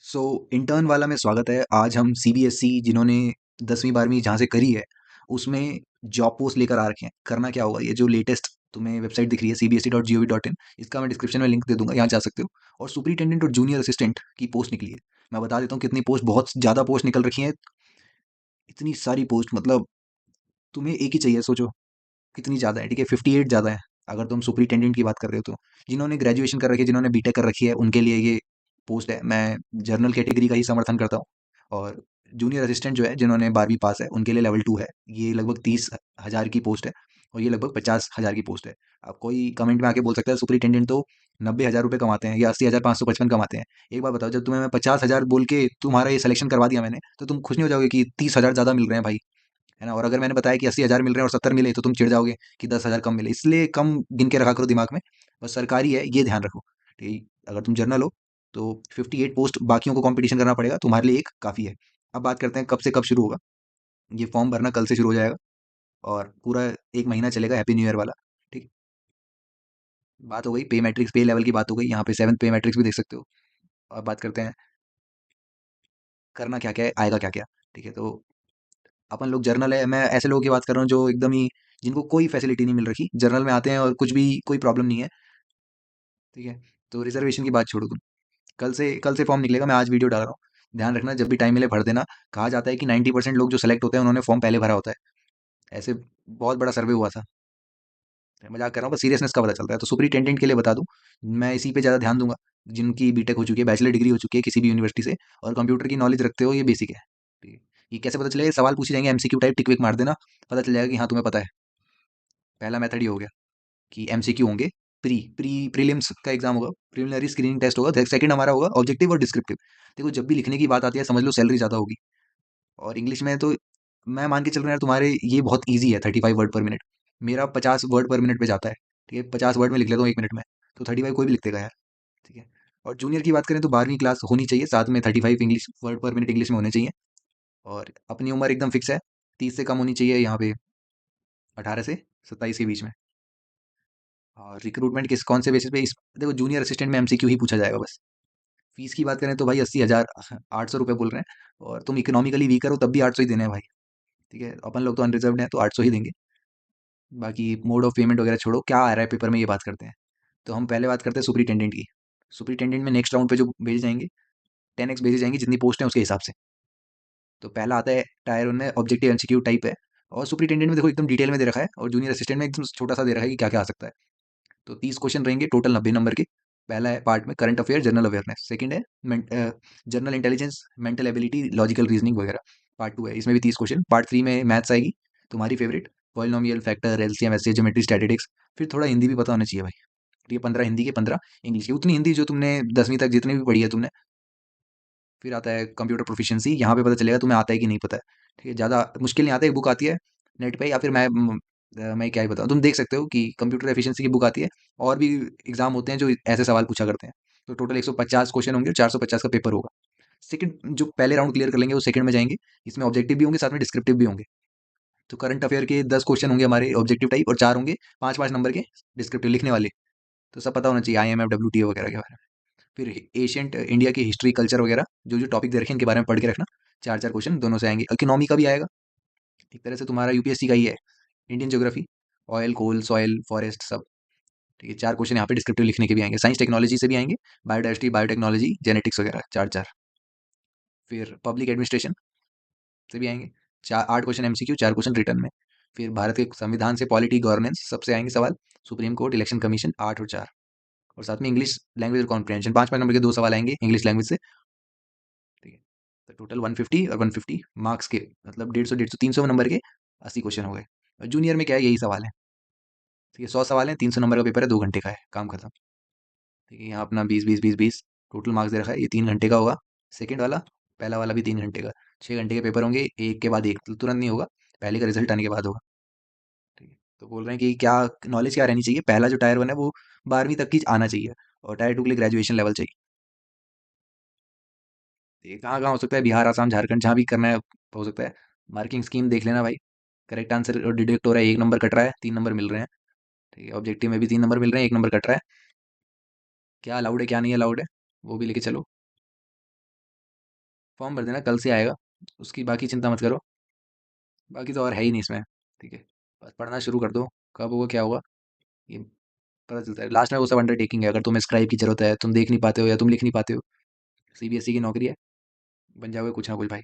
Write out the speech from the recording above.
सो intern वाला में स्वागत है। आज हम सीबीएसई जिन्होंने 10वीं 12वीं जहाँ से करी है उसमें जॉब पोस्ट लेकर आ रखे हैं। करना क्या होगा, ये जो लेटेस्ट तुम्हें वेबसाइट दिख रही है cbse.gov.in, इसका मैं डिस्क्रिप्शन में लिंक दे दूंगा, यहाँ जा सकते हो। और सुपरिटेंडेंट और जूनियर असिस्टेंट की पोस्ट निकली है। मैं बता देता हूँ कितनी पोस्ट, बहुत ज़्यादा पोस्ट निकल रखी है। इतनी सारी पोस्ट, मतलब तुम्हें एक ही चाहिए, सोचो कितनी ज़्यादा है। ठीक है, 58 ज़्यादा है अगर तुम सुपरिटेंडेंट की बात कर रहे हो तो। जिन्होंने ग्रेजुएशन कर रखी है, जिन्होंने बीटेक कर रखी है, उनके लिए ये पोस्ट है। मैं जनरल कैटेगरी का ही समर्थन करता हूँ। और जूनियर असिस्टेंट जो है, जिन्होंने 12वीं पास है, उनके लिए लेवल 2 है। ये लगभग 30,000 की पोस्ट है और ये लगभग 50,000 की पोस्ट है। अब कोई कमेंट में आके बोल सकता है सुपरिटेंडेंट तो 90,000 रुपये कमाते हैं या 80,555 कमाते हैं। एक बात बताओ, जब तुम्हें मैं 50,000 बोल के तुम्हारा ये सिलेक्शन करवा दिया मैंने, तो तुम खुश नहीं हो जाओगे कि 30,000 ज़्यादा मिल रहे हैं भाई, है ना? और अगर मैंने बताया कि 80,000 मिल रहे हैं और 70 मिले, तो तुम चिढ़ जाओगे कि 10,000 कम मिले। इसलिए कम गिन के रखा करो दिमाग में। बस सरकारी है, ये ध्यान रखो। ठीक, अगर तुम जर्नल हो तो 58 पोस्ट, बाकियों को कंपटीशन करना पड़ेगा, तुम्हारे लिए एक काफ़ी है। अब बात करते हैं कब से कब शुरू होगा। ये फॉर्म भरना कल से शुरू हो जाएगा और पूरा 1 महीना चलेगा, हैप्पी न्यू ईयर वाला। ठीक, बात हो गई पे मैट्रिक्स, पे लेवल की बात हो गई। यहाँ पे 7th पे मैट्रिक्स भी देख सकते हो। अब बात करते हैं करना क्या क्या है, आएगा क्या क्या। ठीक है, तो अपन लोग जर्नल है, मैं ऐसे लोगों की बात कर रहा हूँ जो एकदम ही, जिनको कोई फैसिलिटी नहीं मिल रखी, जर्नल में आते हैं और कुछ भी, कोई प्रॉब्लम नहीं है। ठीक है, तो रिजर्वेशन की बात छोड़ो तुम। कल से फॉर्म निकलेगा, मैं आज वीडियो डाल रहा हूँ। ध्यान रखना, जब भी टाइम मिले भर देना। कहा जाता है कि 90% लोग जो सेलेक्ट होते हैं उन्होंने फॉर्म पहले भरा होता है। ऐसे बहुत बड़ा सर्वे हुआ था। मजाक कर रहा हूँ, बस सीरियसनेस का पता चलता है। तो सुपरिटेंडेंट के लिए बता दूं, मैं इसी पे ज़्यादा ध्यान दूंगा। जिनकी बीटेक हो चुकी है, बैचलर डिग्री हो चुकी है किसी भी यूनिवर्सिटी से, और कंप्यूटर की नॉलेज रखते हो, ये बेसिक है। ठीक है, ये कैसे पता चलेगा? सवाल पूछे जाएंगे एमसीक्यू टाइप, टिक विक मार देना, पता चल जाएगा कि हाँ तुम्हें पता है। पहला मेथड ये हो गया कि एमसीक्यू होंगे। प्रीलिम्स का एग्जाम होगा, प्रिलिमिनरी स्क्रीनिंग टेस्ट होगा। सेकंड हमारा होगा ऑब्जेक्टिव और डिस्क्रिप्टिव। देखो, जब भी लिखने की बात आती है, समझ लो सैलरी ज़्यादा होगी। और इंग्लिश में तो मैं मान के चल रहा हूँ यार, तुम्हारे ये बहुत ईजी है, 35 वर्ड पर मिनट। मेरा 50 वर्ड पर मिनट पे जाता है। ठीक है, 50 वर्ड में लिख लेता हूँ 1 मिनट में। तो 35 कोई भी लिख देगा यार। ठीक है, और जूनियर की बात करें तो 12वीं क्लास होनी चाहिए, साथ में 35 इंग्लिश वर्ड पर मिनट इंग्लिश में होने चाहिए। और अपनी उम्र एकदम फिक्स है, 30 से कम होनी चाहिए यहाँ पे, 18 से 27 के बीच में। और रिक्रूटमेंट किस कौन से बेसिस पे, इस देखो जूनियर असिस्टेंट में एमसीक्यू ही पूछा जाएगा बस। फीस की बात करें तो भाई 80,000 800 रुपये बोल रहे हैं। और तुम इकोनॉमिकली वीकर हो तब भी 800 ही देने हैं भाई। ठीक है, अपन लोग तो अनरिजर्व्ड हैं तो 800 ही देंगे। बाकी मोड ऑफ पेमेंट वगैरह छोड़ो, क्या आ रहा है पेपर में ये बात करते हैं। तो हम पहले बात करते हैं सुपरिटेंडेंट की। सुपरिटेंडेंट में नेक्स्ट राउंड पे जो भेजे जाएंगे, 10x भेजे जाएंगे जितनी पोस्ट है उसके हिसाब से। तो पहला आता है टायर 1 में ऑब्जेक्टिव एमसीक्यू टाइप है। और सुपरिटेंडेंट में देखो एकदम डिटेल में दे रखा है, और जूनियर असिस्टेंट में एकदम छोटा सा दे रखा है कि क्या क्या आ सकता है। तो 30 क्वेश्चन रहेंगे टोटल, 90 नंबर के। पहला है पार्ट में current affair general awareness. Second है general intelligence, mental ability, logical reasoning वगैरह। पार्ट 2 है, इसमें भी 30 क्वेश्चन। पार्ट 3 में मैथ्स आएगी, तुम्हारी favourite, polynomial, factor, LCM, SCF, geometry, statistics. फिर थोड़ा हिंदी भी पता होना चाहिए भाई। ठीक है, 15 हिंदी के, 15 इंग्लिश की। उतनी हिंदी जो तुमने 10वीं तक जितनी भी पढ़ी है तुमने। फिर आता है कंप्यूटर प्रोफिशिएंसी, यहाँ पे पता चलेगा तुम्हें आता है कि नहीं पता है। ठीक है, ज़्यादा मुश्किल नहीं आता है, एक बुक आती है नेट पे, या फिर मैं क्या ही बताऊँ, तुम देख सकते हो कि कंप्यूटर एफिशिएंसी की बुक आती है। और भी एग्जाम होते हैं जो ऐसे सवाल पूछा करते हैं। तो टोटल 150 क्वेश्चन होंगे और 450 का पेपर होगा। सेकंड, जो पहले राउंड क्लियर कर लेंगे वो सेकंड में जाएंगे। इसमें ऑब्जेक्टिव भी होंगे, साथ में डिस्क्रिप्टिव भी होंगे। तो करंट अफेयर के 10 क्वेश्चन होंगे हमारे ऑब्जेक्टिव टाइप, और 4 होंगे 5-5 नंबर के डिस्क्रिप्टिव लिखने वाले। तो सब पता होना चाहिए, IMF, WTO वगैरह के बारे में। फिर एशियंट इंडिया की हिस्ट्री, कल्चर वगैरह, जो जो टॉपिक दे रखे हैं इनके बारे में पढ़ के रखना। 4-4 क्वेश्चन दोनों से आएंगे। इकोनॉमी का भी आएगा, एक तरह से तुम्हारा यूपीएससी का ही है। इंडियन ज्योग्राफी, ऑयल, कोल, सॉयल, फॉरेस्ट, सब। ठीक है, 4 क्वेश्चन यहाँ पे डिस्क्रिप्टिव लिखने के भी आएंगे। साइंस टेक्नोलॉजी से भी आएंगे, बायोडाइवर्सिटी, बायोटेक्नोलॉजी, जेनेटिक्स वगैरह, 4-4। फिर पब्लिक एडमिनिस्ट्रेशन से भी आएंगे, 8 क्वेश्चन एमसीक्यू, 4 क्वेश्चन रिटर्न में। फिर भारत के संविधान से पॉलिटी, गवर्नेंस, सबसे आएंगे सवाल। सुप्रीम कोर्ट, इलेक्शन कमीशन, 8 और 4। और साथ में इंग्लिश लैंग्वेज और कॉम्प्रिहेंशन, 5-5 नंबर के 2 सवाल आएंगे इंग्लिश लैंग्वेज से। ठीक है, तो टोटल 150 और 150 मार्क्स के, मतलब 150, 300 नंबर के 80 क्वेश्चन हो गए। और जूनियर में क्या है, यही सवाल है। ठीक है, 100 सवाल है, 300 नंबर का पेपर है, 2 घंटे का है, काम खत्म। ठीक है, यहाँ अपना 20-20-20-20 टोटल मार्क्स दे रखा है। ये 3 घंटे का होगा सेकंड वाला, पहला वाला भी 3 घंटे का। 6 घंटे के पेपर होंगे, एक के बाद एक, तो तुरंत नहीं होगा, पहले का रिजल्ट आने के बाद होगा। ठीक है, तो बोल रहे हैं कि क्या नॉलेज क्या रहनी चाहिए। पहला जो टायर 1 है वो 12वीं तक की आना चाहिए, और टायर 2 के लिए ग्रेजुएशन लेवल चाहिए। ये कहाँ कहाँ हो सकता है, बिहार, आसाम, झारखंड, जहाँ भी करना है हो सकता है। मार्किंग स्कीम देख लेना भाई। करेक्ट आंसर और डिडक्ट हो रहा है, 1 नंबर कट रहा है, 3 नंबर मिल रहे हैं। ठीक है, ऑब्जेक्टिव में भी 3 नंबर मिल रहे हैं, 1 नंबर कट रहा है। क्या अलाउड है क्या नहीं अलाउड है, वो भी लेके चलो। फॉर्म भर देना, कल से आएगा। उसकी बाकी चिंता मत करो। बाकी तो और है ही नहीं इसमें। ठीक है, बस पढ़ना शुरू कर दो। कब होगा क्या होगा ये पता चलता है। लास्ट में वो सब अंडरटेकिंग है। अगर तुम्हें स्क्राइब की जरूरत है, तुम देख नहीं पाते हो या तुम लिख नहीं पाते हो, सीबीएसई की नौकरी है, बन जाओगे कुछ ना कुछ भाई।